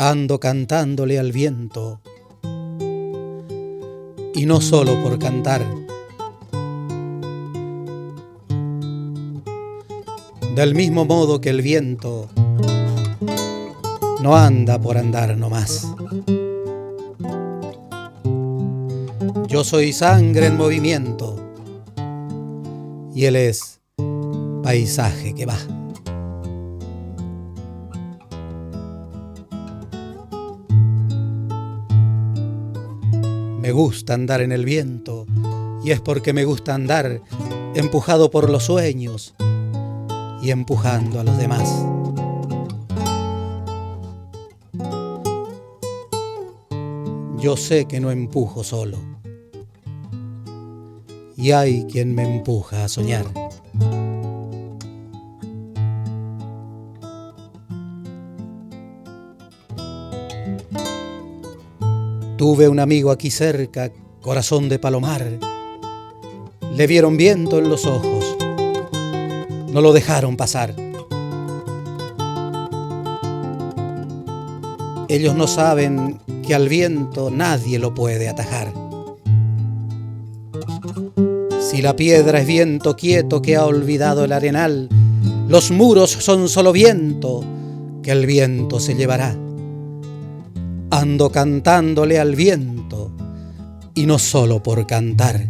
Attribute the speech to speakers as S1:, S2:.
S1: Ando cantándole al viento, y no solo por cantar. Del mismo modo que el viento no anda por andar nomás. Yo soy sangre en movimiento y él es paisaje que va. Me gusta andar en el viento y es porque me gusta andar empujado por los sueños y empujando a los demás. Yo sé que no empujo solo y hay quien me empuja a soñar. Tuve un amigo aquí cerca, corazón de palomar. Le vieron viento en los ojos, no lo dejaron pasar. Ellos no saben que al viento nadie lo puede atajar. Si la piedra es viento quieto que ha olvidado el arenal, los muros son solo viento que el viento se llevará. Ando cantándole al viento y no solo por cantar.